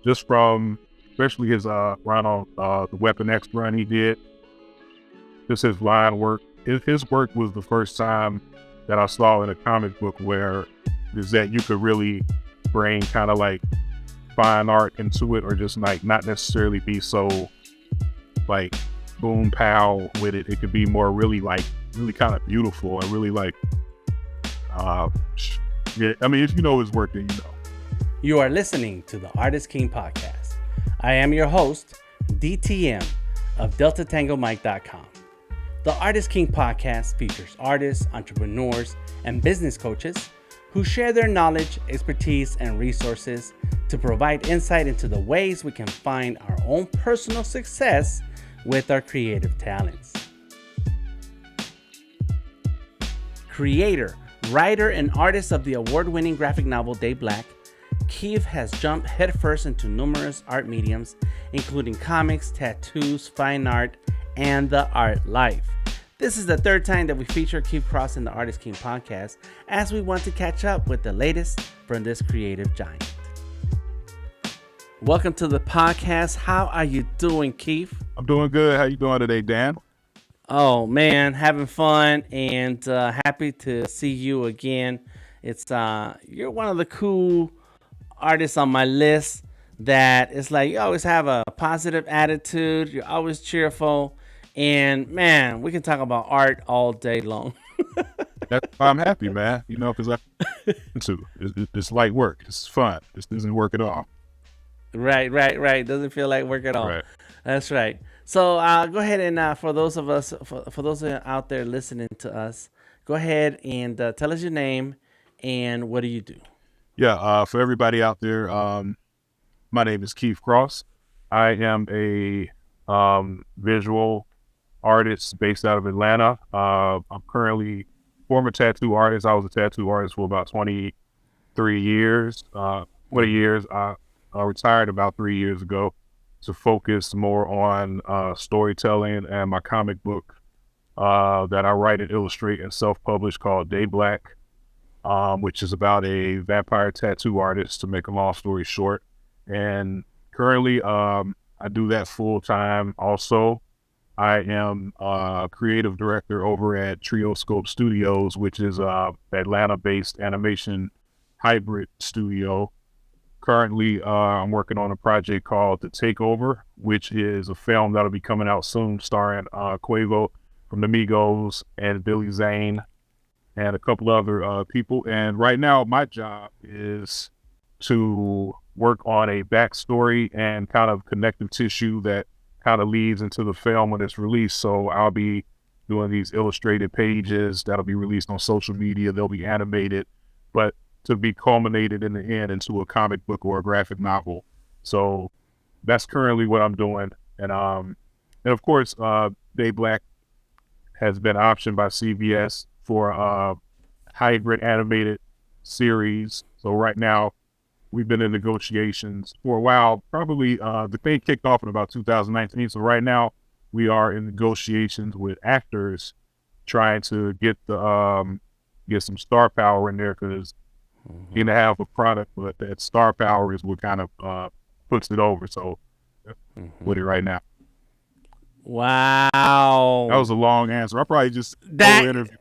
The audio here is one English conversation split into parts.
just from especially his run on the Weapon X run he did. Just his line work. His work was the first time that I saw in a comic book where is that you could really bring kind of like fine art into it, or just like not necessarily be so like boom pow with it. It could be more really kind of beautiful and really like yeah. I mean, if you know his work, then you know. You are listening to the Artist King podcast. I am your host, DTM of DeltaTangoMike.com. The Artist King podcast features artists, entrepreneurs, and business coaches who share their knowledge, expertise, and resources to provide insight into the ways we can find our own personal success with our creative talents. Creator, writer, and artist of the award-winning graphic novel DayBlack, Keef has jumped headfirst into numerous art mediums, including comics, tattoos, fine art, and the art life. This is the third time that we feature Keef Cross in the Artist King podcast, as we want to catch up with the latest from this creative giant. Welcome to the podcast. How are you doing, Keef? I'm doing good. How you doing today, Dan? Oh man, having fun and happy to see you again. It's you're one of the cool artists on my list that is like you always have a positive attitude. You're always cheerful, and man, we can talk about art all day long. I'm happy, man. You know, because it's light work. It's fun. This doesn't work at all. Right. Doesn't feel like work at all. Right. That's right. So go ahead and for those of us, for those out there listening to us, go ahead and tell us your name and what do you do? Yeah. For everybody out there, my name is Keef Cross. I am a visual artist based out of Atlanta. I'm currently former tattoo artist. I was a tattoo artist for about 23 years. 20 years. I retired about 3 years ago to focus more on storytelling and my comic book that I write and illustrate and self-publish called DayBlack, which is about a vampire tattoo artist, to make a long story short. And currently I do that full time. Also, I am creative director over at Trioscope Studios, which is Atlanta-based animation hybrid studio. Currently, I'm working on a project called The Takeover, which is a film that'll be coming out soon, starring Quavo from the Migos and Billy Zane and a couple other people. And right now, my job is to work on a backstory and kind of connective tissue that kind of leads into the film when it's released. So I'll be doing these illustrated pages that'll be released on social media. They'll be animated, but to be culminated in the end into a comic book or a graphic novel. So that's currently what I'm doing. And of course, DayBlack has been optioned by CBS for a hybrid animated series. So right now, we've been in negotiations for a while. Probably the thing kicked off in about 2019. So right now, we are in negotiations with actors trying to get get some star power in there, because you can have a product, but that star power is what kind of puts it over. So with it right now. Wow. That was a long answer. I probably just interview.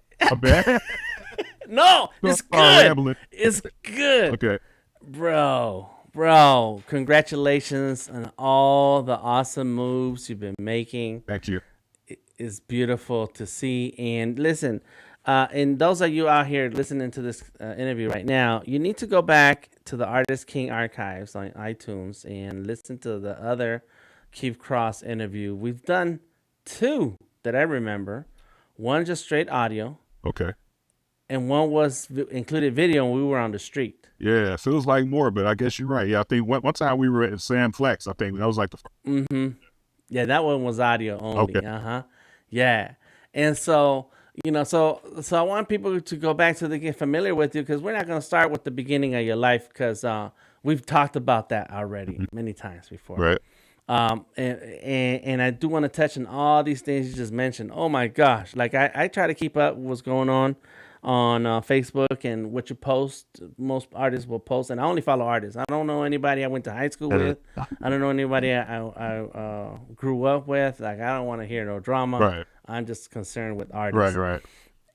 No, it's good. It's good. Okay. Bro, congratulations on all the awesome moves you've been making. Thank you. It's beautiful to see. And listen, and those of you out here listening to this interview right now, you need to go back to the Artist King archives on iTunes and listen to the other Keef Cross interview. We've done 2 that I remember. One just straight audio. Okay. And one was included video, and we were on the street. Yeah, feels like more, but I guess you're right. Yeah, I think one time we were at Sam Flex. I think that was like the first. Yeah, that one was audio only. Okay. Yeah. And so, so I want people to go back so they get familiar with you, because we're not going to start with the beginning of your life, because we've talked about that already many times before. Right. And I do want to touch on all these things you just mentioned. Oh my gosh. Like I try to keep up with what's going on on Facebook and what you post. Most artists will post, and I only follow artists. I don't know anybody I went to high school with. I don't know anybody I grew up with. Like, I don't want to hear no drama. Right. I'm just concerned with Right. artists, Right.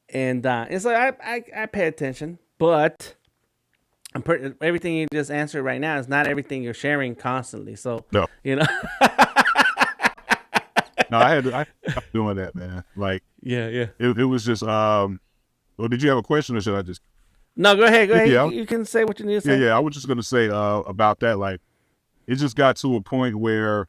and so I pay attention, but everything you just answered right now is not everything you're sharing constantly. So No. you know, No, I stopped doing that, man. Like yeah. it was just well, did you have a question or should I just No, go ahead. Yeah. You can say what you need to Yeah, say. yeah. I was just gonna say about that, like it just got to a point where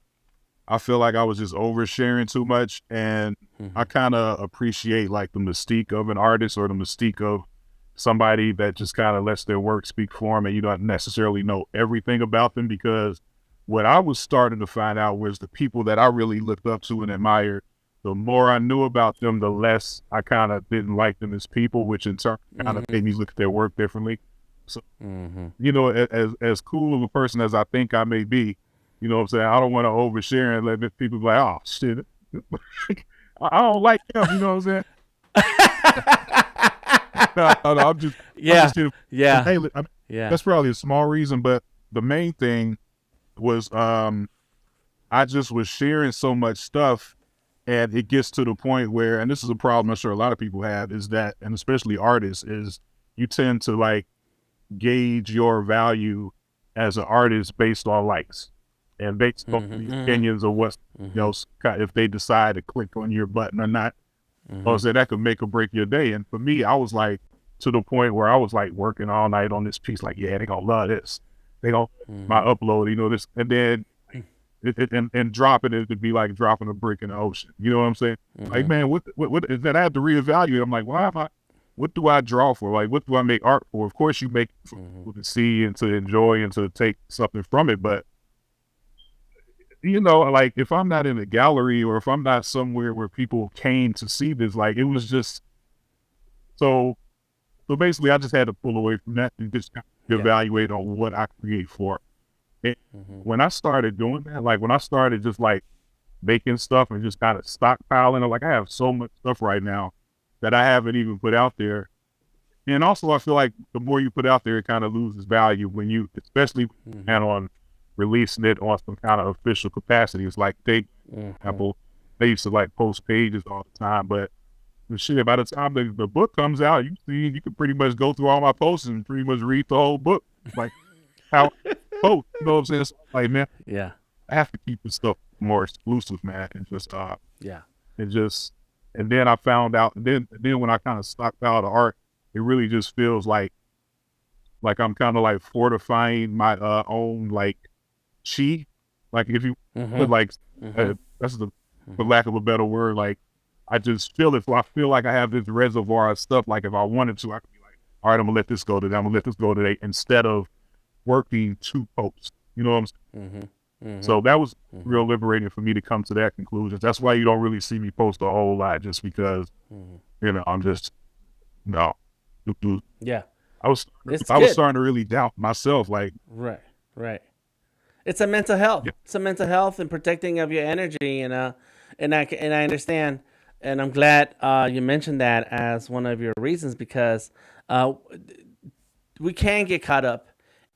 I feel like I was just oversharing too much, and I kind of appreciate like the mystique of an artist or the mystique of somebody that just kind of lets their work speak for them, and you don't necessarily know everything about them, because what I was starting to find out was the people that I really looked up to and admired, the more I knew about them, the less I kind of didn't like them as people, which in turn kind of made me look at their work differently. So, you know, as cool of a person as I think I may be, you know what I'm saying? I don't want to overshare and let people be like, oh, shit, I don't like him, you know what I'm saying? No, I'm just, Yeah, yeah. Hey, yeah. that's probably a small reason, but the main thing was I just was sharing so much stuff, and it gets to the point where, and this is a problem I'm sure a lot of people have, is that, and especially artists, is you tend to like gauge your value as an artist based on likes and based on the opinions of what, you know, if they decide to click on your button or not. So that could make or break your day. And for me, I was like to the point where I was like working all night on this piece, like, yeah, they gonna love this. They gonna my upload, you know, this, and then and dropping it to be like dropping a brick in the ocean. You know what I'm saying? Like, man, what is that? I have to reevaluate. I'm like, why am I? What do I draw for? Like, what do I make art for? Of course, you make it for people to see and to enjoy and to take something from it, but you know, like if I'm not in a gallery or if I'm not somewhere where people came to see this, like it was just so. So basically, I just had to pull away from that and just kind of evaluate on what I create for. And when I started doing that, like when I started just like making stuff and just kind of stockpiling, like I have so much stuff right now that I haven't even put out there. And also, I feel like the more you put out there, it kind of loses value when you, especially plan on releasing it on some kind of official capacity. It's like Apple, they used to like post pages all the time, but the shit, by the time the book comes out, you can pretty much go through all my posts and pretty much read the whole book. Like how post, you know what I'm saying? So, like, man, Yeah. I have to keep this stuff more exclusive, man, and just Yeah. and then I found out, and then when I kind of stockpiled the art, it really just feels like I'm kind of like fortifying my own like chi. Like if you put like that's the for lack of a better word, like I just feel it. So I feel like I have this reservoir of stuff. Like if I wanted to, I could be like, all right, I'm gonna let this go today. I'm gonna let this go today, instead of working two posts. You know what I'm saying? So that was real liberating for me to come to that conclusion. That's why you don't really see me post a whole lot, just because you know I'm just no. Yeah. I was starting to really doubt myself. Like Right. It's a mental health. Yeah. It's a mental health and protecting of your energy, and I understand, and I'm glad you mentioned that as one of your reasons, because we can get caught up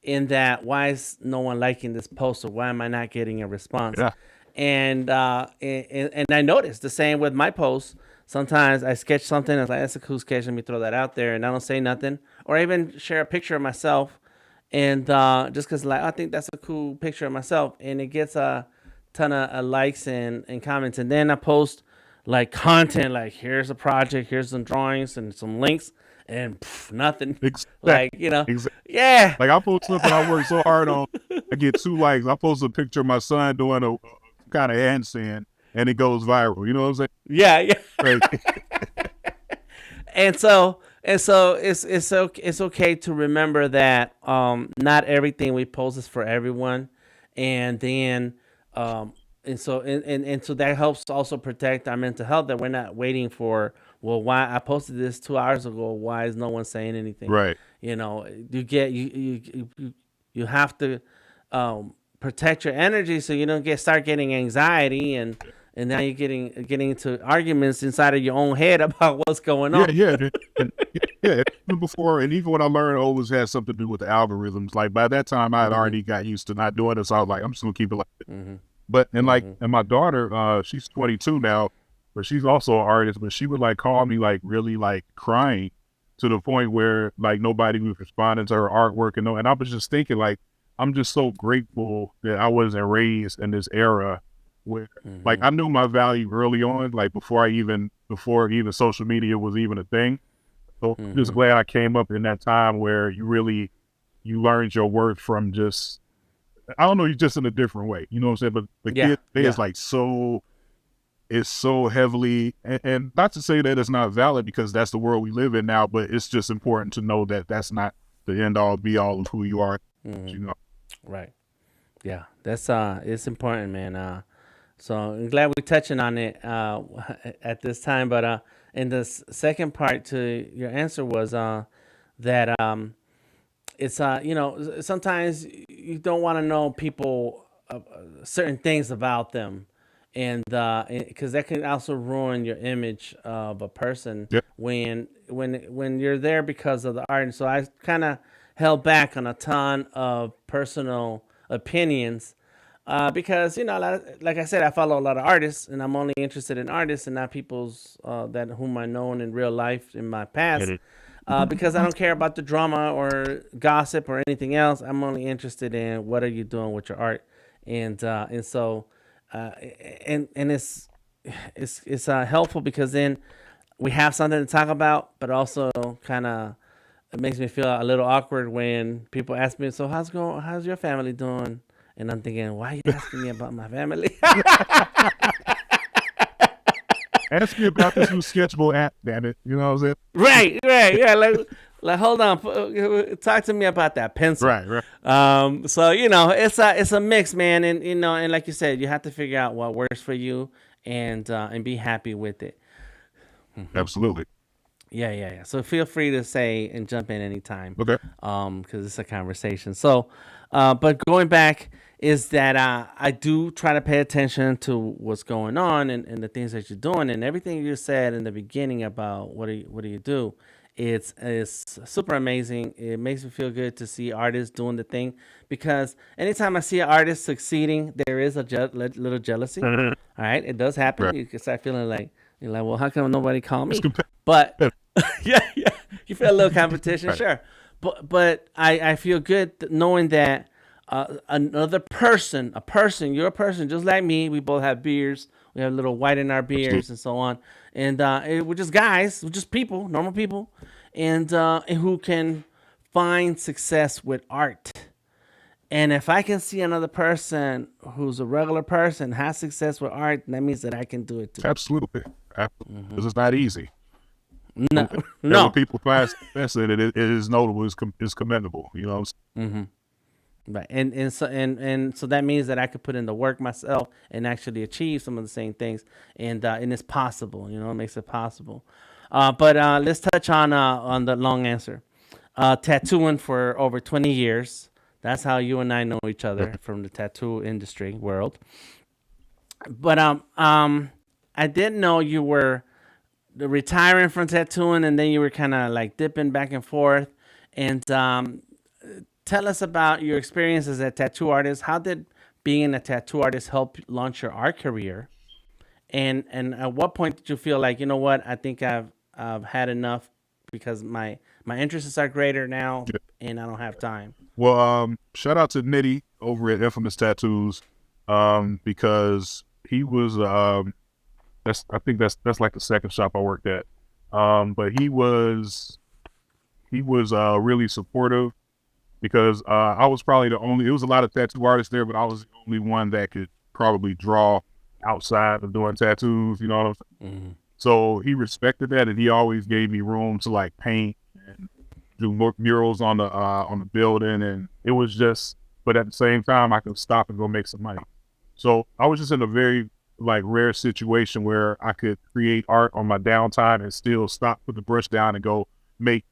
in that. Why is no one liking this post, or why am I not getting a response? Yeah. And I noticed the same with my posts. Sometimes I sketch something, I was like, that's a cool sketch, let me throw that out there, and I don't say nothing, or I even share a picture of myself, and just because like I think that's a cool picture of myself, and it gets a ton of likes and comments, and then I post like content, like here's a project, here's some drawings and some links, and nothing. Exactly. Like, you know, Exactly. yeah, Like I post something I worked so hard on, I get 2 likes. I post a picture of my son doing a kind of handstand, and it goes viral. You know what I'm saying? yeah. Right. And so it's okay to remember that not everything we post is for everyone, and then and so that helps to also protect our mental health, that we're not waiting for, well, why I posted this 2 hours ago, why is no one saying anything? Right. You know, you have to protect your energy so you don't start getting anxiety and now you're getting into arguments inside of your own head about what's going Yeah, on. yeah. Even before, and even what I learned always had something to do with the algorithms. Like by that time, I had already got used to not doing it. So I was like, I'm just gonna keep it like this. But and and my daughter, she's 22 now, but she's also an artist. But she would like call me like really like crying to the point where like nobody was responding to her artwork, and I was just thinking like I'm just so grateful that I wasn't raised in this era where like I knew my value early on, like before even social media was even a thing. So I'm just glad I came up in that time where you learned your worth from just, I don't know, you're just in a different way. You know what I'm saying? But the kid is like it's so heavily, and not to say that it's not valid because that's the world we live in now, but it's just important to know that that's not the end all be all of who you are. You know? Right. Yeah, that's it's important, man. So I'm glad we're touching on it at this time. But and the second part to your answer was that it's sometimes you don't want to know people certain things about them, and because that can also ruin your image of a person Yep. when you're there because of the art. And so I kind of held back on a ton of personal opinions because like I said, I follow a lot of artists, and I'm only interested in artists and not people's that whom I known in real life in my past. Because I don't care about the drama or gossip or anything else. I'm only interested in what are you doing with your art, and so and it's helpful because then we have something to talk about, but also kind of it makes me feel a little awkward when people ask me, "So how's your family doing?" And I'm thinking, "Why are you asking me about my family?" Ask me about this new sketchable app, damn it. You know what I'm saying? Right, yeah. Like, hold on, talk to me about that pencil. Right. So it's a mix, man, and and like you said, you have to figure out what works for you and be happy with it. Absolutely. Yeah. So feel free to say and jump in anytime. Okay. Because it's a conversation. So, but going back is that I do try to pay attention to what's going on and the things that you're doing and everything you said in the beginning about what do you do. It's super amazing. It makes me feel good to see artists doing the thing because anytime I see an artist succeeding, there is a little jealousy. All right, it does happen. Right. You can start feeling like you're like, well, how come nobody called me? It's But yeah, you feel a little competition, Right. sure. But I feel good knowing that another person, you're a person just like me. We both have beards. We have a little white in our beards and so on. And we're just guys, we're just people, normal people, and who can find success with art. And if I can see another person who's a regular person has success with art, that means that I can do it too. Absolutely. Because it's not easy. No, And no. when people find success in it, it is notable, it's commendable. You know what I'm saying? Right, and so that means that I could put in the work myself and actually achieve some of the same things, and it's possible. It makes it possible. But let's touch on the long answer. Tattooing for over 20 years. That's how you and I know each other from the tattoo industry world. But I didn't know you were retiring from tattooing, and then you were kind of like dipping back and forth. And tell us about your experience as a tattoo artist. How did being a tattoo artist help launch your art career? And at what point did you feel like, you know what, I think I've had enough because my interests are greater now and I don't have time? Well, shout out to Nitty over at Infamous Tattoos, because he was I think that's like the second shop I worked at. But he was really supportive because I was probably it was a lot of tattoo artists there, but I was the only one that could probably draw outside of doing tattoos, you know what I'm saying? So he respected that, and he always gave me room to like paint and do murals on the building, and it was just, but at the same time I could stop and go make some money. So I was just in a very like rare situation where I could create art on my downtime and still stop, put the brush down and go make,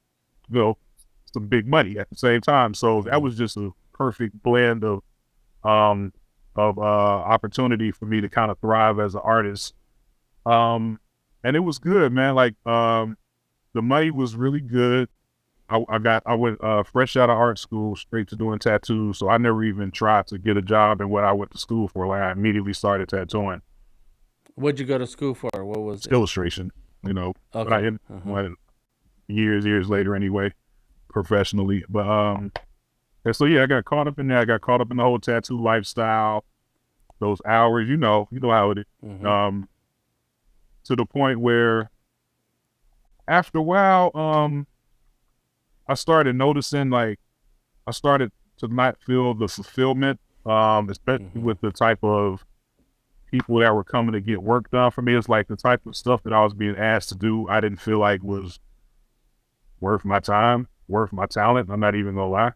some big money at the same time. So that was just a perfect blend of opportunity for me to kind of thrive as an artist. And it was good, man. Like the money was really good. I went fresh out of art school straight to doing tattoos, so I never even tried to get a job in what I went to school for. Like I immediately started tattooing. What'd you go to school for? What was It's it? illustration, but I Okay. ended one years later anyway, professionally. But and so yeah, I got caught up in that. I got caught up in the whole tattoo lifestyle. Those hours, you know how it is. Mm-hmm. To the point where after a while, I started noticing like I started to not feel the fulfillment, especially Mm-hmm. with the type of people that were coming to get work done for me. It's like the type of stuff that I was being asked to do, I didn't feel like was worth my time, worth my talent. I'm not even gonna lie.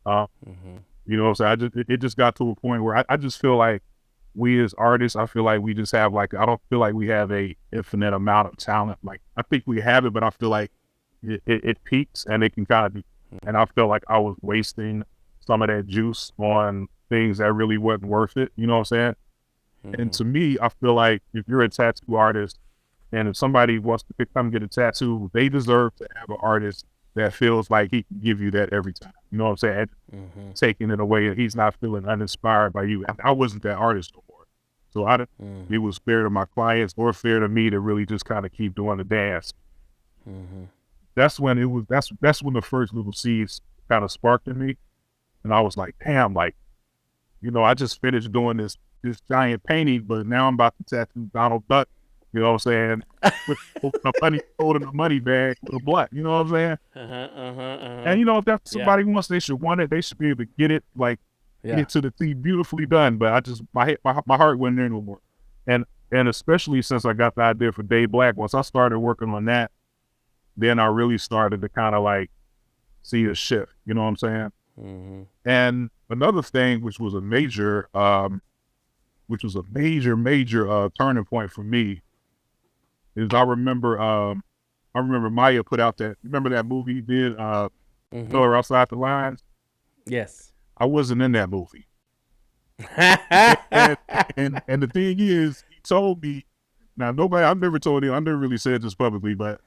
Uh, Mm-hmm. so it just got to a point where I just feel like we as artists, I feel like we just have like I don't feel like we have a infinite amount of talent. Like I think we have it, but I feel like it peaks and it can kind of be. And I feel like I was wasting some of that juice on things that really wasn't worth it. You know what I'm saying? And Mm-hmm. to me, I feel like if you're a tattoo artist and if somebody wants to come get a tattoo, they deserve to have an artist that feels like he can give you that every time. You know what I'm saying? Mm-hmm. Taking it away and he's not feeling uninspired by you. I wasn't that artist no more. So it was fair to my clients or fair to me to really just kind of keep doing the dance. Mm-hmm. That's when that's when the first little seeds kind of sparked in me. And I was like, damn, like, I just finished doing this giant painting, but now I'm about to tattoo Donald Duck, you know what I'm saying? With holding a money bag with a black, you know what I'm saying? Uh-huh. Uh-huh. Uh-huh. And if that's Yeah. somebody wants, they should want it. They should be able to get it, like get Yeah. it to the T beautifully done. But I just my heart wasn't there no more. And and especially since I got the idea for DayBlack, once I started working on that, then I really started to kind of like see a shift. You know what I'm saying? Mm-hmm. And another thing, which was a major turning point for me, is I remember Maya put out that remember that movie he did, Mm-hmm. Color Outside the Lines. Yes. I wasn't in that movie. And and the thing is, he told me. Now nobody, I've never told him. I never really said this publicly, but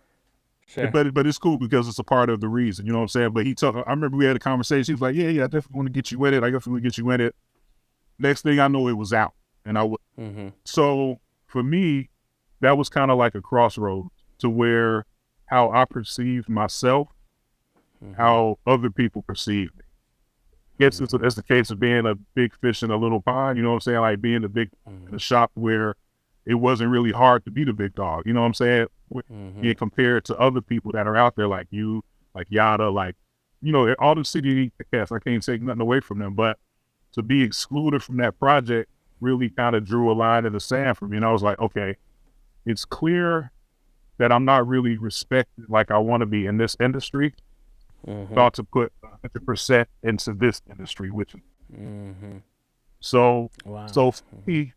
Sure. but it's cool because it's a part of the reason. You know what I'm saying? But he told. I remember we had a conversation. He was like, yeah, I definitely want to get you in it. I definitely want to get you in it. Next thing I know, it was out, and Mm-hmm. so for me, that was kind of like a crossroads to where how I perceived myself, Mm-hmm. how other people perceive me. Guess it's the case of being a big fish in a little pond. You know what I'm saying? Like being the big in Mm-hmm. a shop where it wasn't really hard to be the big dog. You know what I'm saying? Mm-hmm. Being compared to other people that are out there like you, like Yada, like all the city cats. I can't take nothing away from them, but to be excluded from that project really kind of drew a line in the sand for me. And I was like, okay, it's clear that I'm not really respected like I want to be in this industry. Mm-hmm. Thought to put 100% into this industry, which Mm-hmm. so Wow. so for me,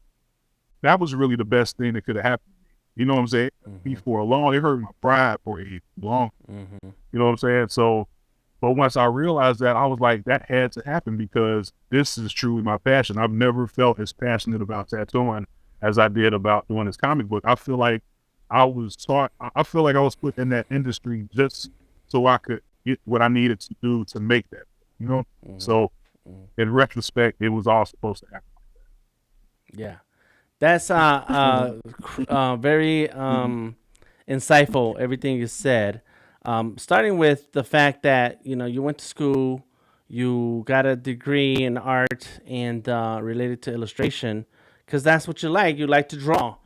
that was really the best thing that could have happened. You know what I'm saying? Mm-hmm. Before long, it hurt my pride for a long. Mm-hmm. You know what I'm saying? So, but once I realized that, I was like, that had to happen because this is truly my passion. I've never felt as passionate about tattooing as I did about doing this comic book. I feel like I was taught. I feel like I was put in that industry just so I could get what I needed to do to make that. You know. Mm-hmm. So in retrospect, it was all supposed to happen. Yeah. That's very insightful. Everything you said, starting with the fact that you went to school, you got a degree in art and related to illustration, because that's what you like. You like to draw,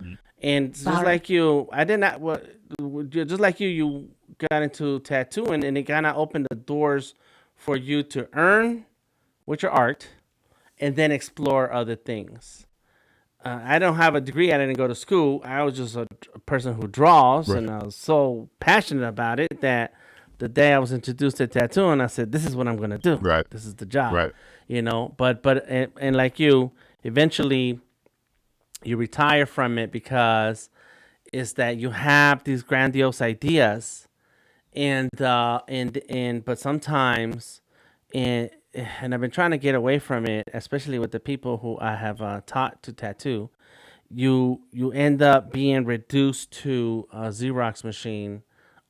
and just like you, I did not. What just like you got into tattooing, and it kind of opened the doors for you to earn with your art, and then explore other things. I don't have a degree. I didn't go to school. I was just a person who draws, Right. and I was so passionate about it that the day I was introduced to tattooing, I said, "This is what I'm gonna do. Right. This is the job." Right. But like you, eventually you retire from it because it's that you have these grandiose ideas, and but sometimes, and and I've been trying to get away from it, especially with the people who I have taught to tattoo. You end up being reduced to a Xerox machine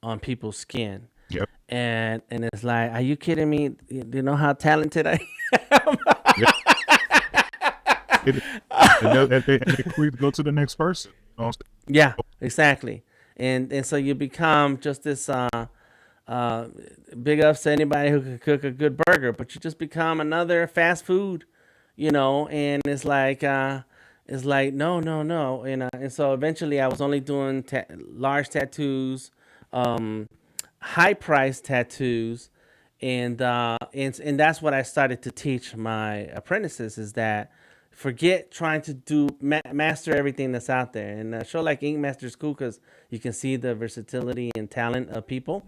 on people's skin, Yep. and it's like, are you kidding me? You know how talented I am? Yep. It, and we go to the next person. You know what Yeah, exactly. And so you become just this uh, big ups to anybody who can cook a good burger, but you just become another fast food, and it's like no, no, no, and so eventually I was only doing large tattoos, um, high price tattoos, and that's what I started to teach my apprentices is that forget trying to do master everything that's out there. And a show like Ink Master is cool because you can see the versatility and talent of people.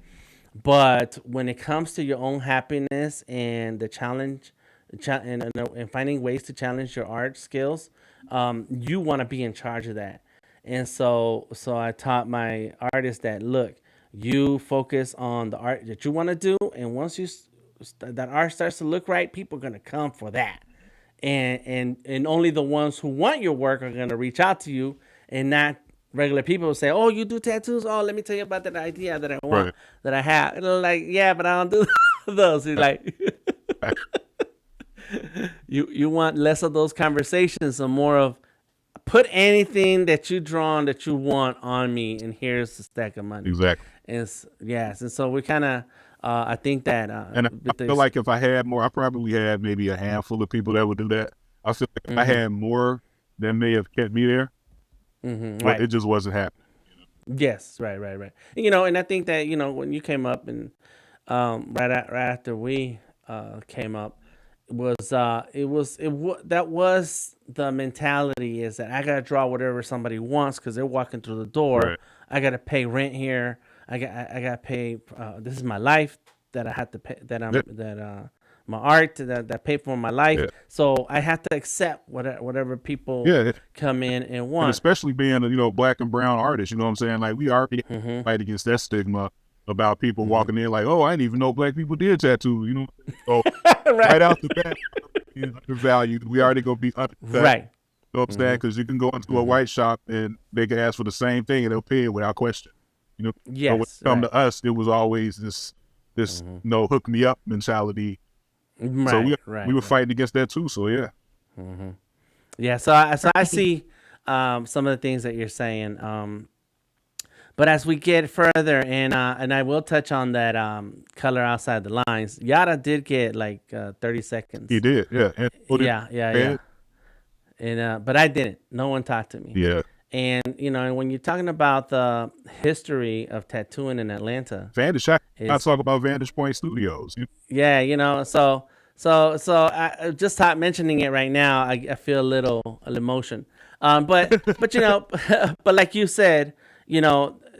But when it comes to your own happiness and the challenge, and finding ways to challenge your art skills, you want to be in charge of that. And so I taught my artists that look, you focus on the art that you want to do, and once that art starts to look right, people are gonna come for that, and only the ones who want your work are gonna reach out to you, and not regular people will say, "Oh, you do tattoos? Oh, let me tell you about that idea that I want, Right. that I have." And they're like, "Yeah, but I don't do those." You're like, you want less of those conversations and more of put anything that you drawn that you want on me, and here's the stack of money. Exactly. Yes, and so we kind of, I think that And I with feel this, like if I had more, I probably had maybe a handful of people that would do that. I feel like if I hmm had more, that may have kept me there, but right, it just wasn't happening. yes, right, and I think that when you came up and right after we came up, that was the mentality is that I gotta draw whatever somebody wants because they're walking through the door. Right. I gotta pay rent here. I gotta pay. This is my life that I have to pay. Yeah. My art that pay for my life. Yeah. So I have to accept whatever people Yeah. come in and And want. especially being a, black and brown artist, you know what I'm saying? Like we already hmm fight against that stigma about people hmm walking in like, oh, I didn't even know black people did tattoos, So right, right out the bat, being undervalued. We already gonna be undervalued. right. You know what I'm saying? hmm Because you can go into a hmm white shop and they can ask for the same thing and they'll pay it without question. So when it Yes, come right. to us, it was always this hmm hook me up mentality. So Right, we right, were right. fighting against that too. So yeah, hmm Yeah, so I see some of the things that you're saying. But as we get further, and I will touch on that color outside the lines. Yada did get like 30 he seconds. did. Yeah, and put it Yeah. bad. And but I didn't. No one talked to me. Yeah, And when you're talking about the history of tattooing in Atlanta, Vantage. I is talk about Vantage Point Studios. yeah, so I just stop mentioning it right now. I feel a little emotion. But but like you said,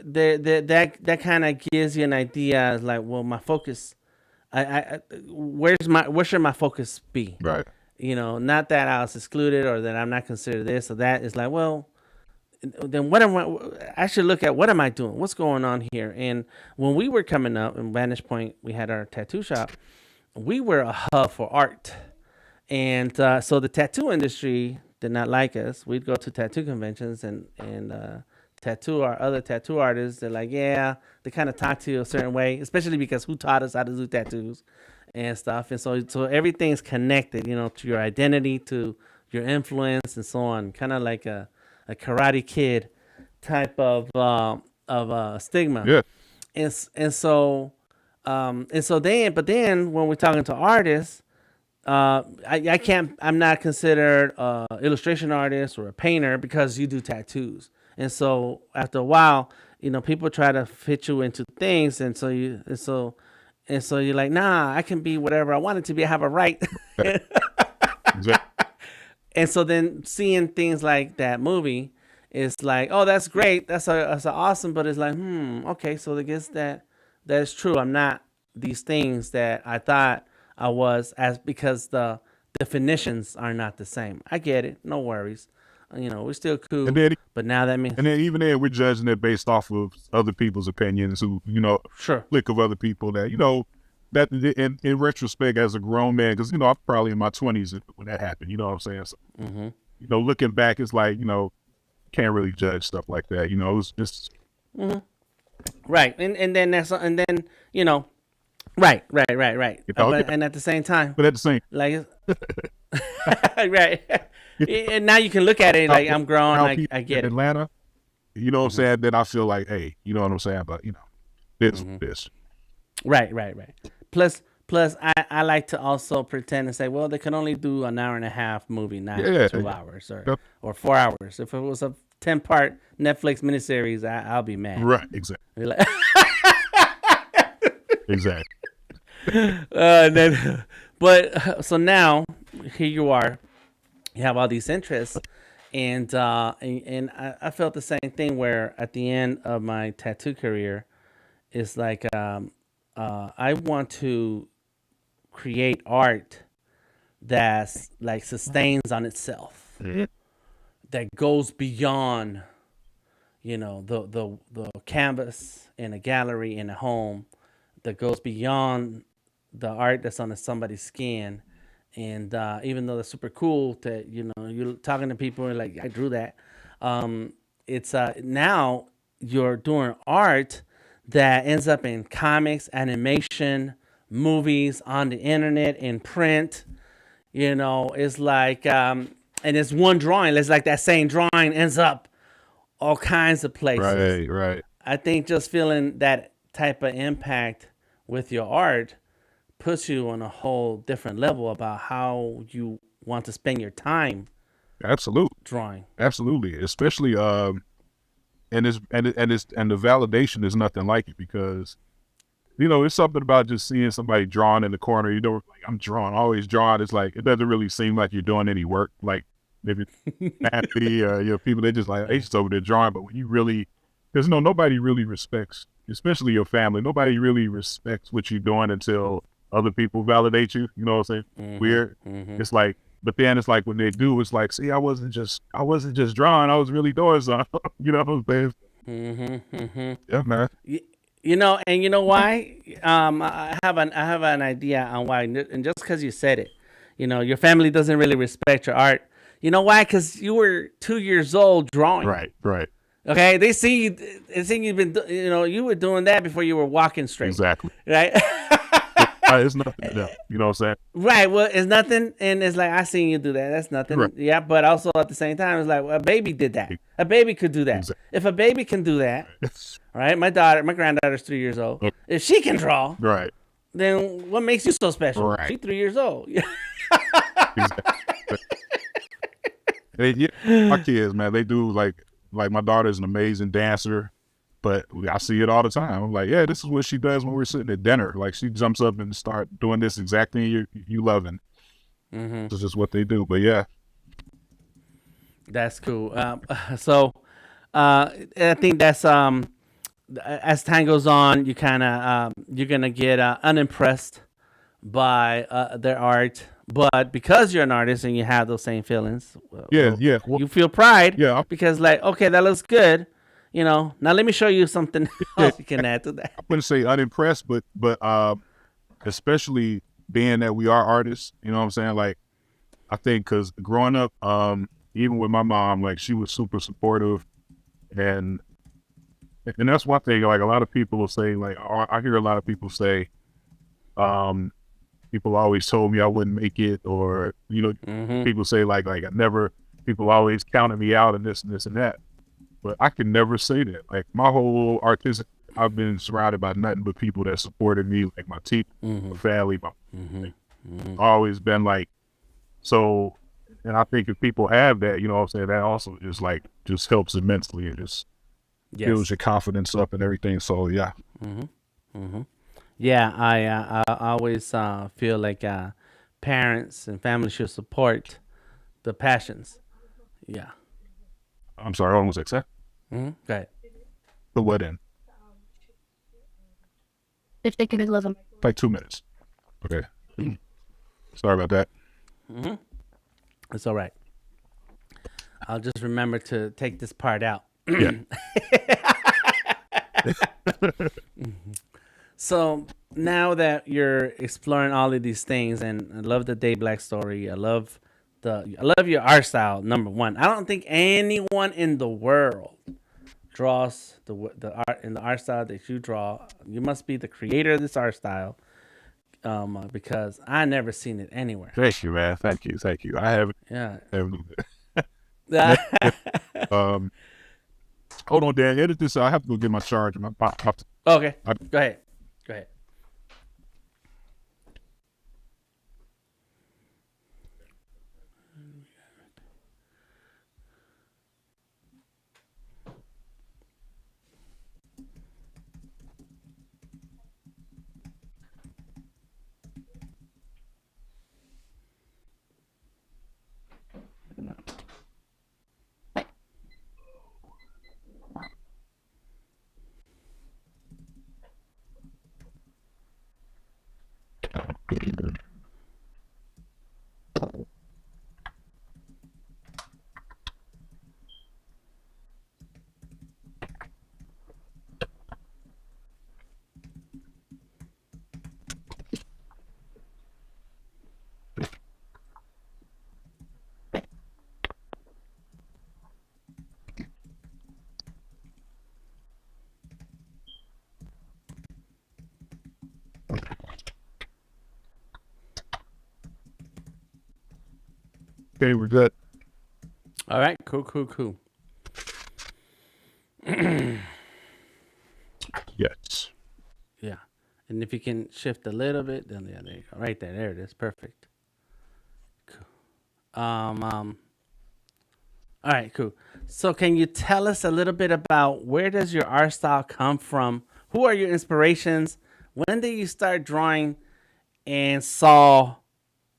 that kind of gives you an idea. Like, well, my focus, where should my focus be? Right. Not that I was excluded or that I'm not considered this or that. It's like, well, then what am I should look at what am I doing? What's going on here? And when we were coming up in Vantage Point, we had our tattoo shop. We were a hub for art, and so the tattoo industry did not like us. We'd go to tattoo conventions and tattoo our other tattoo artists. They're like, yeah, they kind of talk to you a certain way, especially because who taught us how to do tattoos and stuff. And so everything's connected, to your identity, to your influence, and so on. Kind of like a Karate Kid type of stigma. Yeah. And so then when we're talking to artists, I can't. I'm not considered a illustration artist or a painter because you do tattoos. And so after a while, people try to fit you into things, and so you're like, nah, I can be whatever I want it to be. I have a right. Exactly. And so then seeing things like that movie, it's like, oh, that's great. That's awesome. But it's like, okay, so I guess that is true. I'm not these things that I thought I was, as because the definitions are not the same. I get it. No worries. We're still And cool. then But now that means and then even then we're judging it based off of other people's opinions who sure. clique of other people that that in retrospect, as a grown man, because I'm probably in my 20s when that happened. You know what I'm saying? So, looking back, it's like can't really judge stuff like that. It was just right, and then right. But and at the same time, but at the same, like, right, and now you can look at it like I'm grown. I get it. Atlanta, you know what I'm saying? Then I feel like, hey, you know what I'm saying? But this. Right. Plus, I like to also pretend and say, well, they can only do an hour and a half movie, not 2 hours or 4 hours. If it was a 10-part Netflix miniseries, I'll be mad. Right, exactly. Exactly. So now here you are, you have all these interests, and I felt the same thing where at the end of my tattoo career, it's like I want to create art that's like sustains on itself, that goes beyond, the canvas in a gallery in a home, that goes beyond the art that's on somebody's skin. And even though that's super cool that you're talking to people and like I drew that, it's now you're doing art that ends up in comics, animation, movies, on the internet, in print. It's like, and it's one drawing. It's like that same drawing ends up all kinds of places. Right. I think just feeling that type of impact with your art puts you on a whole different level about how you want to spend your time. Absolutely. Drawing. Absolutely. Especially, and the validation is nothing like it because, it's something about just seeing somebody drawing in the corner. Like I'm drawing, always drawing. It's like it doesn't really seem like you're doing any work. Like maybe happy, people they just over there drawing. But when you really, because nobody really respects, especially your family. Nobody really respects what you're doing until other people validate you. You know what I'm saying? Weird. It's like, but then it's like when they do, it's like, see, I wasn't just drawing. I was really doing something. You know what I'm saying? Yeah, man. And you know why? I have an idea on why, and just because you said it, your family doesn't really respect your art. You know why? Because you were 2 years old drawing. Right. Okay, they see you've been, you were doing that before you were walking straight. Exactly. Right. It's nothing. You know what I'm saying? Right. Well, it's nothing, and it's like I seen you do that. That's nothing. Right. Yeah, but also at the same time, it's like a baby did that. A baby could do that. Exactly. If a baby can do that, right? My granddaughter's 3 years old. Okay. If she can draw, right, then what makes you so special? Right. She's 3 years old. My kids, man, they do like my daughter's an amazing dancer. But I see it all the time. I'm like, yeah, this is what she does when we're sitting at dinner. Like she jumps up and start doing this exact thing you loving. It's just what they do. But yeah, that's cool. So I think that's as time goes on, you kind of you're gonna get unimpressed by their art. But because you're an artist and you have those same feelings, well, you feel pride. Yeah, because like, okay, that looks good. Now let me show you something else you can add to that. I wouldn't say unimpressed, but especially being that we are artists, you know what I'm saying? Like, I think because growing up, even with my mom, like she was super supportive, and that's one thing. Like a lot of people will say, like I hear a lot of people say, people always told me I wouldn't make it, or people say like I never. People always counted me out, and this and that. But I can never say that. Like my whole artistic, I've been surrounded by nothing but people that supported me, like my team, my family, always been like, so, and I think if people have that, you know what I'm saying, that also just helps immensely. It just builds your confidence up and everything. So yeah. Yeah, I always feel like parents and families should support the passions. Yeah. I'm sorry, what was that? Go ahead. The what in? If they could live them. Like 2 minutes. Okay. Sorry about that. It's all right. I'll just remember to take this part out. Yeah. So now that you're exploring all of these things, and I love the DayBlack story. I love your art style. Number one, I don't think anyone in the world draws the art in the art style that you draw. You must be the creator of this art style, because I never seen it anywhere. Thank you, man. Thank you. I haven't. Yeah. Um, hold on, Dan. Edit this. I have to go get my charger. Okay. Go ahead. Okay, we're good. All right. Cool. Yes. Yeah. And if you can shift a little bit, then yeah, there you go. Right there. There it is. Perfect. Cool. All right, cool. So can you tell us a little bit about where does your art style come from? Who are your inspirations? When did you start drawing and saw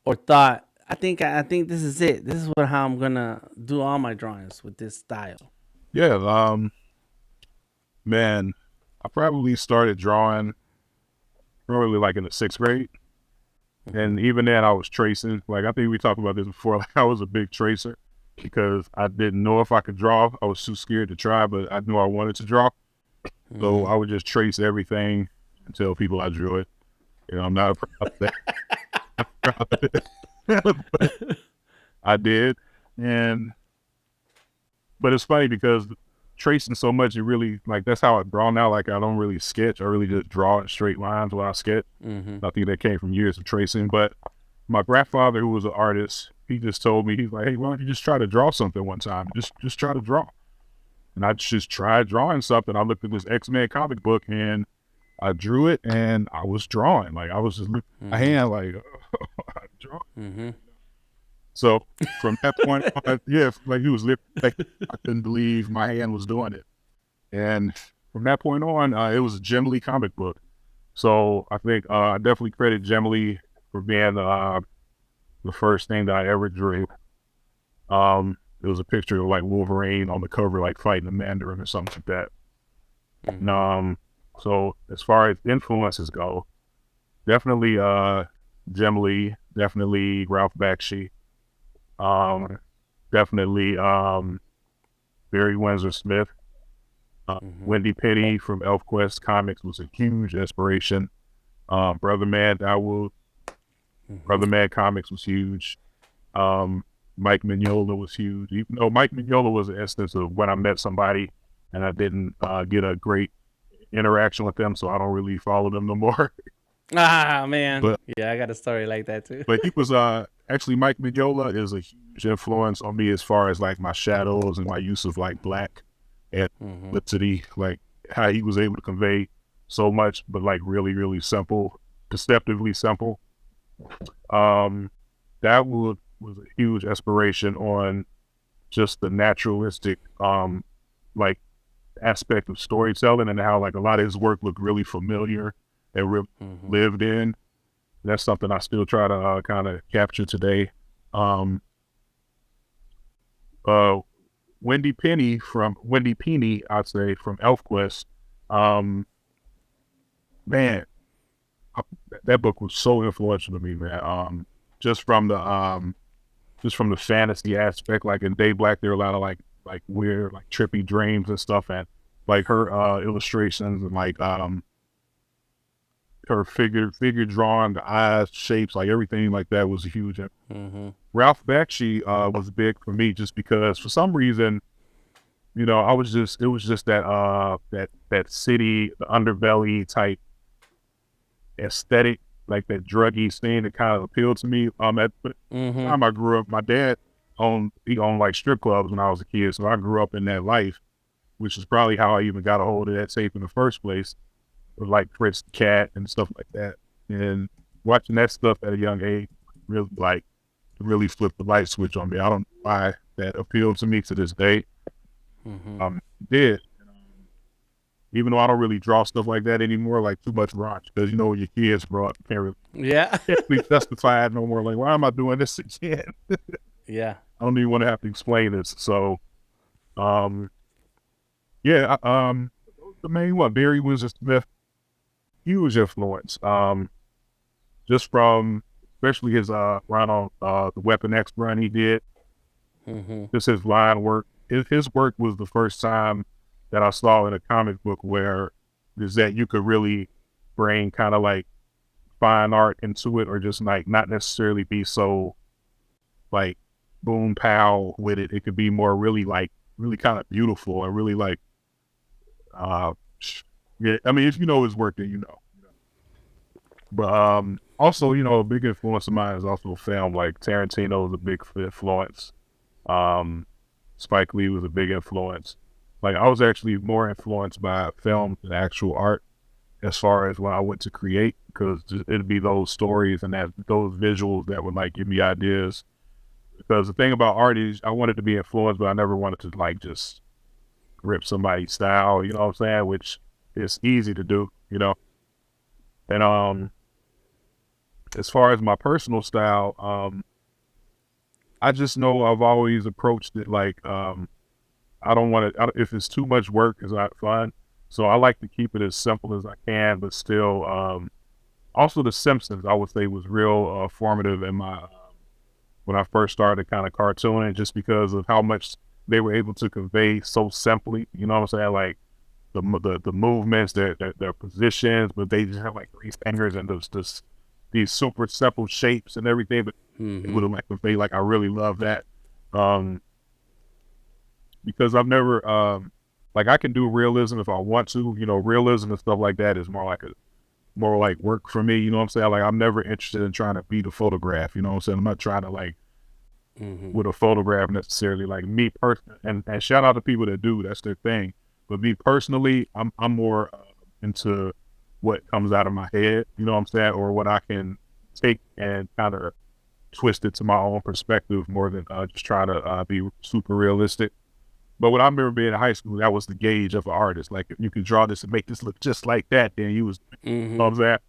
or thought, I think this is it. This is how I'm gonna do all my drawings with this style. Yeah. Man, I probably started drawing probably like in the 6th grade. And even then I was tracing. Like, I think we talked about this before. Like, I was a big tracer because I didn't know if I could draw. I was too scared to try, but I knew I wanted to draw. So I would just trace everything and tell people I drew it. You know, I'm not proud of that. I'm proud of it. But I did. But it's funny because tracing so much, it really, like, that's how I draw now. Like, I don't really sketch. I really just draw in straight lines when I sketch. I think that came from years of tracing. But my grandfather, who was an artist, he just told me, he's like, hey, why don't you just try to draw something one time? Just try to draw. And I just tried drawing something. I looked at this X-Men comic book and I drew it, and I was drawing. Like, I was just looking at my hand like, I draw. So from that point on, yeah, like he was like, I couldn't believe my hand was doing it. And from that point on, it was a Jim Lee comic book. So I think I definitely credit Jim Lee for being the first thing that I ever drew. It was a picture of like Wolverine on the cover, like fighting a Mandarin or something like that. And, so as far as influences go, definitely Jim Lee, definitely Ralph Bakshi, definitely Barry Windsor Smith. Wendy Penny from ElfQuest Comics was a huge inspiration. Brother Man Dawood, Brother Man Comics was huge. Mike Mignola was huge. Even though Mike Mignola was an instance of when I met somebody and I didn't get a great interaction with them, so I don't really follow them no more. Ah, man. But yeah, I got a story like that too. But he was actually, Mike Mignola is a huge influence on me as far as like my shadows and my use of like black and simplicity, like how he was able to convey so much, but like really, really simple, deceptively simple. That was a huge inspiration on just the naturalistic like aspect of storytelling and how like a lot of his work looked really familiar and really lived in. That's something I still try to kind of capture today. Wendy Penny, I'd say, from ElfQuest. Man, that book was so influential to me, man. Just from the fantasy aspect, like in DayBlack, there were a lot of like weird, like trippy dreams and stuff, and like her illustrations and like her figure drawing, the eyes, shapes, like everything like that was huge. Mm-hmm. Ralph Bakshi was big for me just because for some reason, it was just that city, the underbelly type aesthetic, like that druggy scene that kind of appealed to me. At the time I grew up, my dad owned like strip clubs when I was a kid, so I grew up in that life, which is probably how I even got a hold of that tape in the first place, with like Fritz the Cat and stuff like that. And watching that stuff at a young age really flipped the light switch on me. I don't know why that appealed to me to this day. It did. Even though I don't really draw stuff like that anymore, like too much raunchy, because when your kids grow up, you can't really justify it no more. Like, why am I doing this again? Yeah. I don't even want to have to explain this. So, the main one, Barry Windsor Smith, huge influence. Just from especially his run on the Weapon X run he did. Just his line work. His work was the first time that I saw in a comic book where is that you could really bring kind of like fine art into it, or just like not necessarily be so like boom pow with it. It could be more really kind of beautiful and really like yeah. I mean, if you know his work, then you know. But also, a big influence of mine is also film. Like Tarantino was a big influence. Spike Lee was a big influence. Like I was actually more influenced by film than actual art as far as when I went to create, because it'd be those stories and those visuals that would like give me ideas. Because the thing about art is I wanted to be influenced, but I never wanted to like just rip somebody's style, you know what I'm saying? Which is easy to do, And as far as my personal style, I just know I've always approached it like I don't want to. If it's too much work, it's not fun. So I like to keep it as simple as I can, but still. Also, The Simpsons, I would say, was real formative in my when I first started kind of cartooning, just because of how much they were able to convey so simply. You know what I'm saying? Like the movements, their positions, but they just have like three fingers and these super simple shapes and everything. But it would have like convey like I really love that. Because I've never like I can do realism if I want to. Realism and stuff like that is more like work for me. You know what I'm saying? Like I'm never interested in trying to beat a photograph. You know what I'm saying? I'm not trying to like with a photograph necessarily. Like me personally, and shout out to people that do. That's their thing. But me personally, I'm more into what comes out of my head. You know what I'm saying? Or what I can take and kind of twist it to my own perspective more than just try to be super realistic. But when I remember being in high school, that was the gauge of an artist. Like, if you can draw this and make this look just like that, then you was, you know what I'm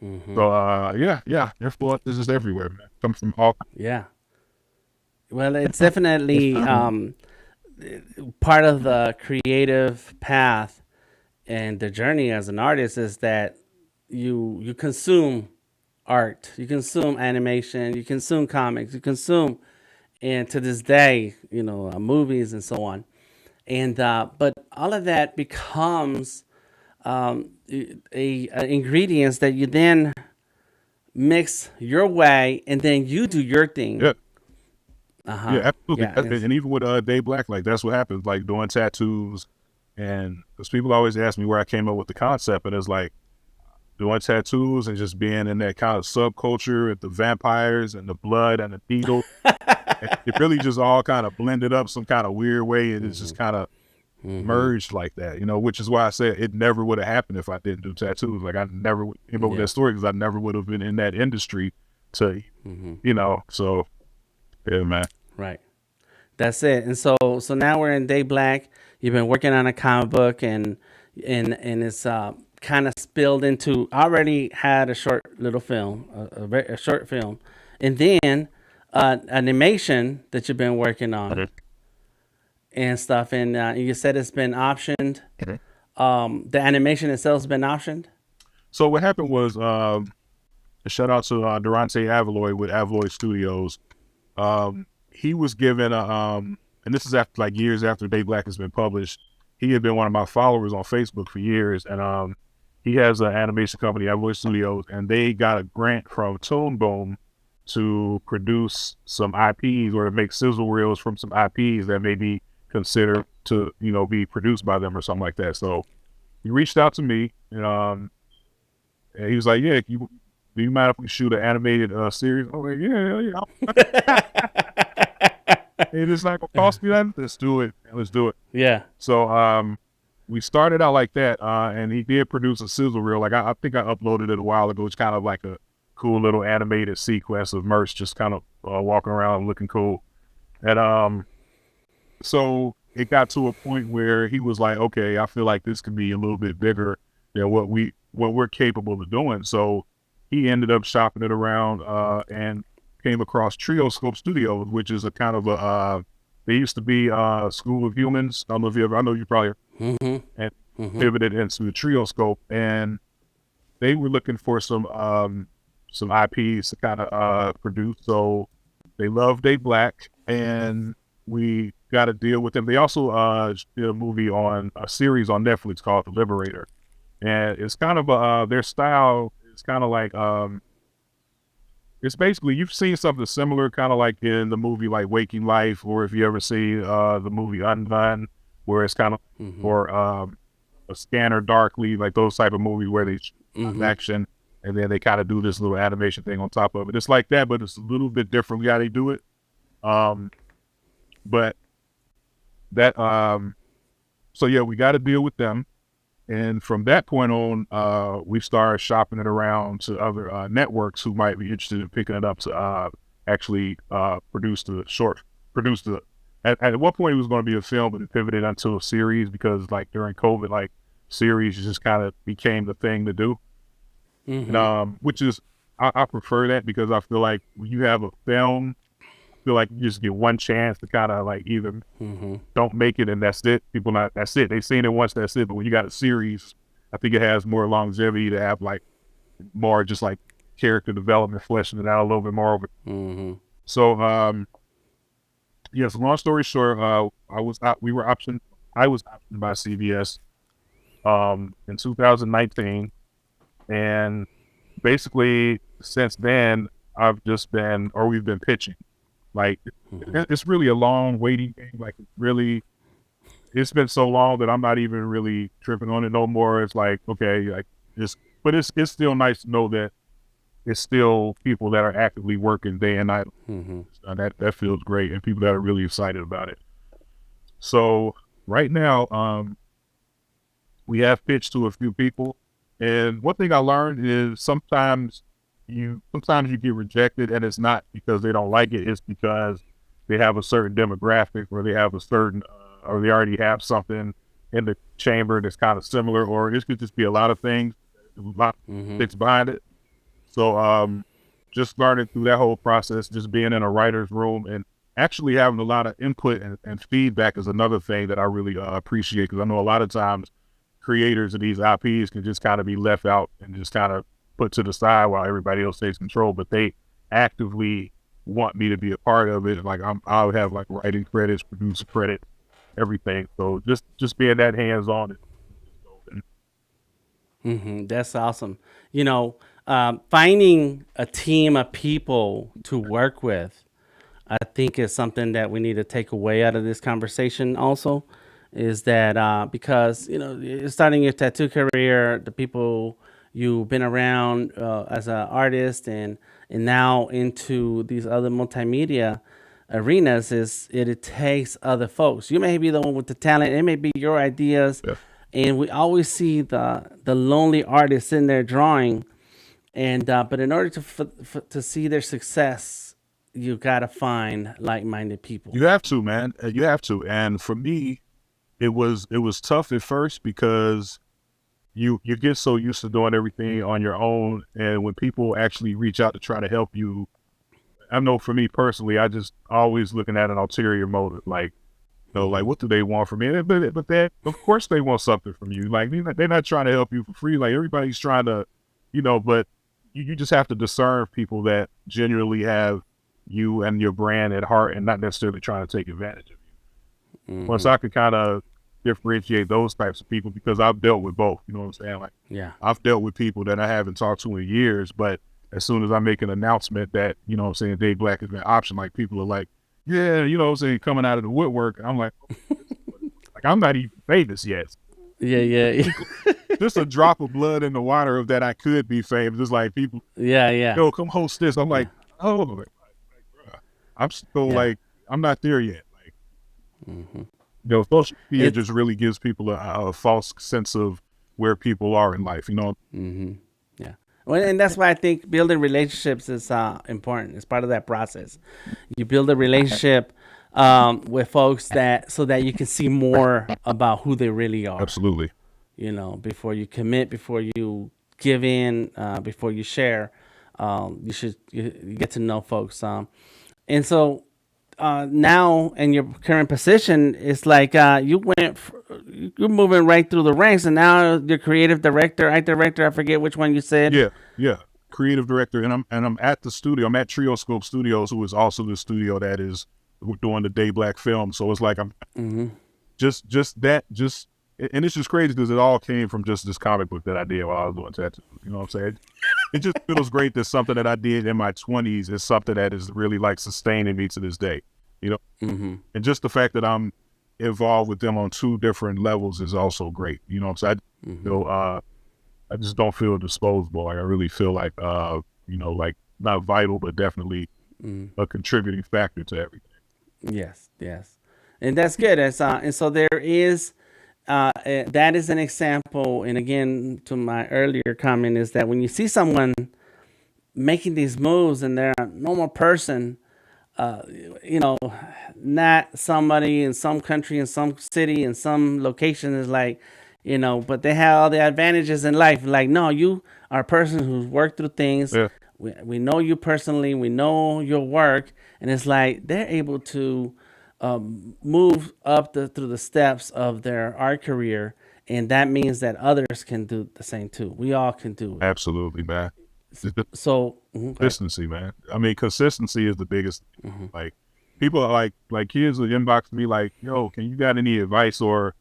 saying? So, yeah, influences is everywhere, man. Comes from all. Yeah. Well, it's definitely part of the creative path and the journey as an artist is that you consume art, you consume animation, you consume comics, you consume, and to this day, movies and so on. And but all of that becomes ingredients that you then mix your way, and then you do your thing. Yeah. Yeah, absolutely. And even with DayBlack, like that's what happens. Like doing tattoos, and because people always ask me where I came up with the concept, and it's like doing tattoos and just being in that kind of subculture with the vampires and the blood and the needle. It really just all kind of blended up some kind of weird way, and it's just kind of merged like that, which is why I said it never would have happened if I didn't do tattoos. Like I never would came up with that story because I never would have been in that industry to, so yeah, man. Right. That's it. And so now we're in DayBlack. You've been working on a comic book and it's kind of spilled into, already had a short little film, a short film, and then animation that you've been working on and stuff. And you said it's been optioned. The animation itself has been optioned. So what happened was, a shout out to Durante Avaloy with Avaloy Studios. He was given and this is after years after DayBlack has been published. He had been one of my followers on Facebook for years, and he has an animation company, Evolution Studios, and they got a grant from Toon Boom to produce some IPs or to make sizzle reels from some IPs that may be considered to, be produced by them or something like that. So he reached out to me, and he was like, "Yeah, do you mind if we shoot an animated series?" I'm like, "Yeah. It's not gonna cost me that. Let's do it. Let's do it." Yeah. So we started out like that, and he did produce a sizzle reel. Like I think I uploaded it a while ago. It's kind of like a cool little animated sequence of Merch just kind of walking around looking cool. And so it got to a point where he was like, "Okay, I feel like this could be a little bit bigger than what we're capable of doing." So he ended up shopping it around and came across Trioscope Studios, which is a kind of a they used to be School of Humans. I don't know if you ever. I know you probably and pivoted into the Trioscope, and they were looking for some IPs to kind of produce. So they love DayBlack, and we got to deal with them. They also did a series on Netflix called The Liberator, and it's kind of their style is kind of like it's basically, you've seen something similar, kind of like in the movie like Waking Life, or if you ever see the movie Undone, where it's kind of or a Scanner Darkly, like those type of movies where they action and then they kind of do this little animation thing on top of it. It's like that, but it's a little bit differently how they do it. But that so yeah, we got to deal with them. And from that point on, we started shopping it around to other networks who might be interested in picking it up to actually produce the. At one point, it was going to be a film, but it pivoted into a series because, like during COVID, like series just kind of became the thing to do. And, which is I prefer that because I feel like when you have a film, I feel like you just get one chance to kind of like either don't make it and that's it. That's it. They've seen it once, that's it. But when you got a series, I think it has more longevity to have like more just like character development, fleshing it out a little bit more over. So yes, long story short, I was optioned by CBS in 2019, and basically since then we've been pitching. Like it's really a long waiting game. Like it's been so long that I'm not even really tripping on it no more. It's like, okay, like but it's still nice to know that it's still people that are actively working day and night. That feels great, and people that are really excited about it. So right now, we have pitched to a few people, and one thing I learned is sometimes you get rejected, and it's not because they don't like it; it's because they have a certain demographic, or they have a certain, or they already have something in the chamber that's kind of similar, or this could just be a lot of things, a lot of things behind it. So just learning through that whole process, just being in a writer's room and actually having a lot of input and feedback is another thing that I really appreciate, because I know a lot of times creators of these IPs can just kind of be left out and just kind of put to the side while everybody else takes control, but they actively want me to be a part of it. Like I'll have like writing credits, producer credit, everything. So just being that hands-on. That's awesome. Finding a team of people to work with, I think is something that we need to take away out of this conversation also, is that because, you're starting your tattoo career, the people you've been around as an artist and now into these other multimedia arenas, it takes other folks. You may be the one with the talent. It may be your ideas. Yeah. And we always see the lonely artist sitting there drawing, and but in order to see their success, you gotta find like-minded people. You have to, man. You have to. And for me, it was tough at first because you get so used to doing everything on your own, and when people actually reach out to try to help you, I know for me personally, I just always looking at an ulterior motive, like. Like what do they want from me? But that, of course, they want something from you. Like they're not trying to help you for free. Like everybody's trying to, but you just have to discern people that genuinely have you and your brand at heart and not necessarily trying to take advantage of you. Once I could kind of differentiate those types of people because I've dealt with both. You know what I'm saying? Like, Yeah. I've dealt with people that I haven't talked to in years, but as soon as I make an announcement that, you know what I'm saying, DayBlack is an option, like people are like, yeah, you know what I'm saying, coming out of the woodwork. I'm like, like I'm not even famous yet. Yeah. Yeah. Just a drop of blood in the water of that I could be famous. Just like people, Yeah. Yeah. yo, come host this. I'm like, Yeah. oh, like, bruh, I'm still Yeah. like, I'm not there yet. Like, Mm-hmm. you know, social media It's. just really gives people a false sense of where people are in life, you know? Mm-hmm. Yeah. Well, and that's why I think building relationships is important. It's part of that process. You build a relationship with folks that so that you can see more about who they really are. Absolutely. You know, before you commit, before you give in, before you share, you get to know folks. And so now in your current position, it's like you're moving right through the ranks, and now you're creative director, art director. I forget which one you said. Yeah, yeah. Creative director, and I'm at the studio. I'm at Trioscope Studios, who is also the studio that is doing the DayBlack film. So it's like I'm Mm-hmm. just and it's just crazy because it all came from just this comic book that I did while I was doing tattoos. You know what I'm saying? It just feels great that something that I did in my 20s is something that is really like sustaining me to this day. You know, Mm-hmm. and just the fact that I'm involved with them on two different levels is also great. You know what I'm saying? Mm-hmm. You know, I just don't feel disposable. Like I really feel like, you know, like not vital, but definitely Mm-hmm. a contributing factor to everything. Yes, yes, and that's good. And so there is that is an example. And again, to my earlier comment, is that when you see someone making these moves and they're a normal person, uh, you know, not somebody in some country, in some city, in some location is like, you know, but they have all the advantages in life. Like, no, you are a person who's worked through things. Yeah, We know you personally. We know your work, and it's like they're able to move up through the steps of their art career, and that means that others can do the same too. We all can do it. absolutely, man. It's just So, go ahead. consistency, man. I mean, consistency is the biggest. Mm-hmm. Like people are like kids will inbox me like, "Yo, can you got any advice or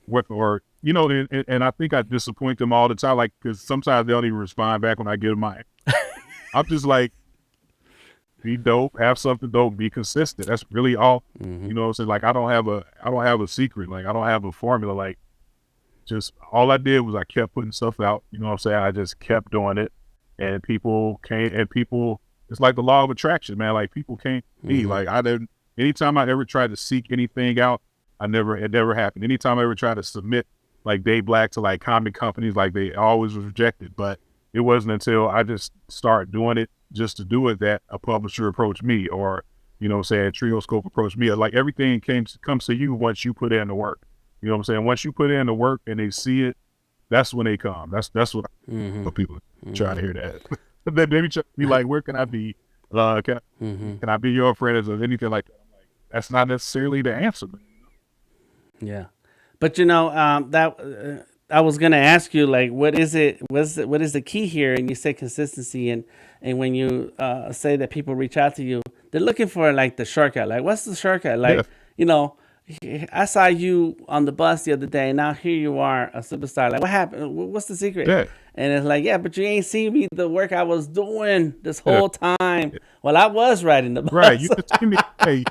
what or you know?" And I think I disappoint them all the time, like because sometimes they don't even respond back when I give them my. I'm just like, be dope, have something dope, be consistent. That's really all. Mm-hmm. You know what I'm saying? Like I don't have a secret. Like I don't have a formula. Like just all I did was I kept putting stuff out. You know what I'm saying? I just kept doing it, and people came. And people, it's like the law of attraction, man. Like people came to me. Mm-hmm. Like I didn't. Anytime I ever tried to seek anything out, it never happened. Anytime I ever tried to submit like DayBlack to like comic companies, like they always was rejected. But it wasn't until I just started doing it just to do it that a publisher approached me, or you know what I'm saying, Trioscope approached me. Like everything comes to you once you put in the work. You know what I'm saying? Once you put in the work and they see it, that's when they come. That's what Mm-hmm. people try to hear that. They maybe try to be like, where can I be? Mm-hmm. Can I be your friend or anything like that? I'm like, that's not necessarily the answer. Yeah, but you know that I was gonna ask you like, what is it? What is the key here? And you said consistency, and when you say that people reach out to you, they're looking for like the shortcut. Like, what's the shortcut? Yeah, Like, you know, I saw you on the bus the other day, and now here you are, a superstar. Like, what happened? What's the secret? yeah, And it's like, yeah, but you ain't seen me the work I was doing this yeah. whole time. Well, I was riding the Right. bus. You didn't see me. Hey,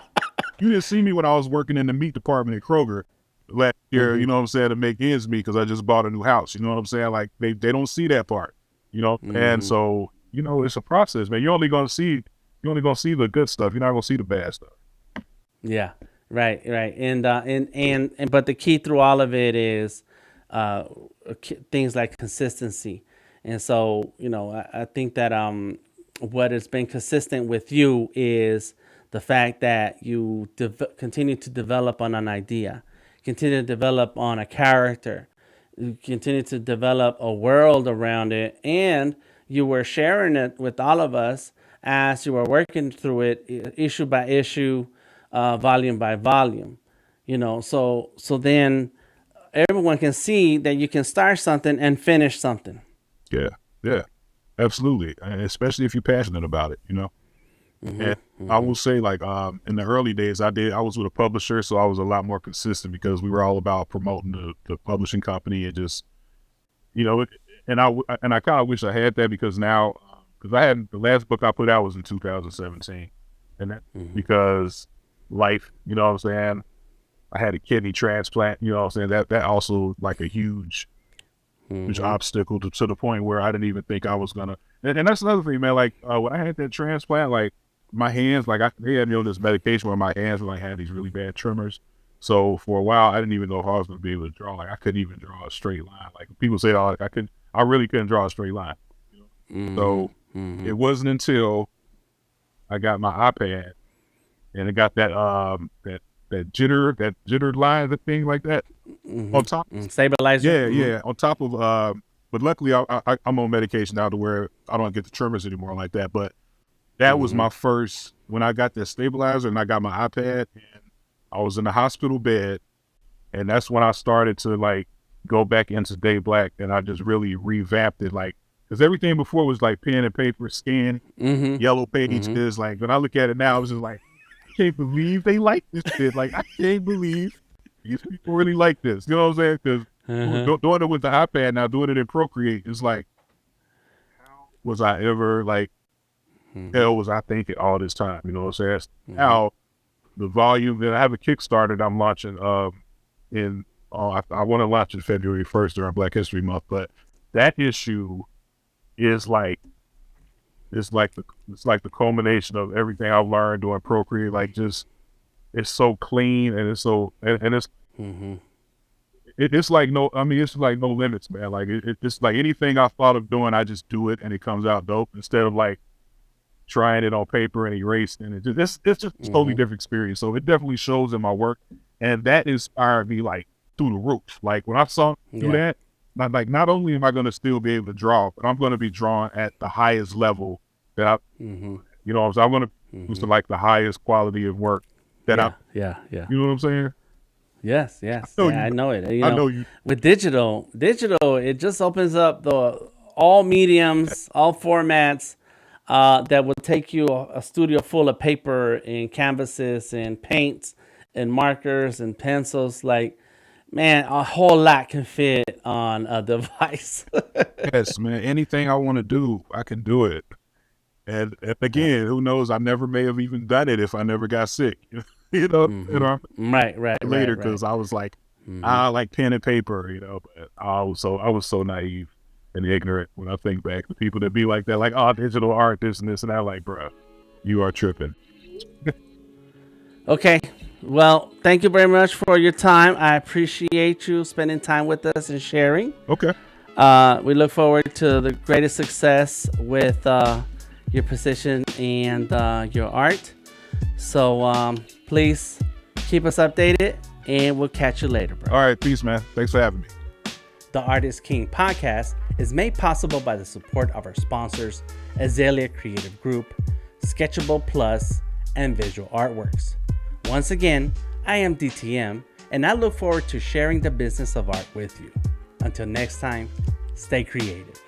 you didn't see me when I was working in the meat department at Kroger last year. Mm-hmm. You know what I'm saying, to make ends meet because I just bought a new house. You know what I'm saying? Like they don't see that part. You know, and Mm-hmm. so you know it's a process, man. You're only gonna see the good stuff. You're not gonna see the bad stuff. Yeah, right. And but the key through all of it is uh, things like consistency. And so, you know, I think that what has been consistent with you is the fact that you continue to develop on an idea, continue to develop on a character, you continue to develop a world around it, and you were sharing it with all of us as you were working through it, issue by issue, volume by volume. You know, so then everyone can see that you can start something and finish something. Yeah, yeah, absolutely. And especially if you're passionate about it. You know. And I will say, like, in the early days, I was with a publisher, so I was a lot more consistent because we were all about promoting the publishing company and just, you know, and I kind of wish I had that because now, because I had the last book I put out was in 2017, and that because life, you know what I'm saying? I had a kidney transplant, you know what I'm saying? That also like a huge obstacle to the point where I didn't even think I was gonna. And that's another thing, man. Like when I had that transplant, like my hands, like they had me on this medication where my hands were like had these really bad tremors. So for a while, I didn't even know if I was gonna be able to draw. Like I couldn't even draw a straight line. Like people say, "Oh, I really couldn't draw a straight line." So it wasn't until I got my iPad and it got that that jitter line, the thing like that on top. Stabilizer. Yeah, on top of. But luckily, I'm on medication now to where I don't get the tremors anymore like that. But that was my first when I got that stabilizer and I got my iPad and I was in the hospital bed, and that's when I started to like go back into DayBlack and I just really revamped it, like because everything before was like pen and paper, scan, yellow pages. Like when I look at it now, I was just like, I can't believe they like this shit. Like I can't believe these people really like this. You know what I'm saying? Because doing it with the iPad now, doing it in Procreate, is like, how was I ever like? Hell was I thinking all this time? You know what I'm saying? Now the volume that I have a Kickstarter that I'm launching I want to launch it February 1st during Black History Month, but that issue is like it's like the culmination of everything I've learned doing Procreate. Like just it's so clean and it's so and it's it's like it's like no limits, man. Like it's like anything I thought of doing, I just do it and it comes out dope instead of like trying it on paper and erasing it. It's just a totally different experience. So it definitely shows in my work, and that inspired me like through the roof. Like when I saw him do that, not only am I going to still be able to draw, but I'm going to be drawing at the highest level that I, you know, so I'm going to use to like the highest quality of work that you know what I'm saying? Yes. I know it. You know, I know you. With digital, it just opens up all mediums, all formats. That will take you a studio full of paper and canvases and paints and markers and pencils. Like, man, a whole lot can fit on a device. Yes, man. Anything I want to do, I can do it. And again, who knows? I never may have even done it if I never got sick. you know. Right. Later, because I was like, I like pen and paper, you know. But I was so naive and ignorant when I think back. The people that be like that, like, oh, digital art, this and this, and I'm like, bro, you are tripping. Okay. Well, thank you very much for your time. I appreciate you spending time with us and sharing. Okay. We look forward to the greatest success with your position and your art. So please keep us updated, and we'll catch you later, bro. All right. Peace, man. Thanks for having me. The Artist King podcast is made possible by the support of our sponsors, Azalea Creative Group, Sketchable Plus, and Visual Artworks. Once again, I am DTM, and I look forward to sharing the business of art with you. Until next time, stay creative.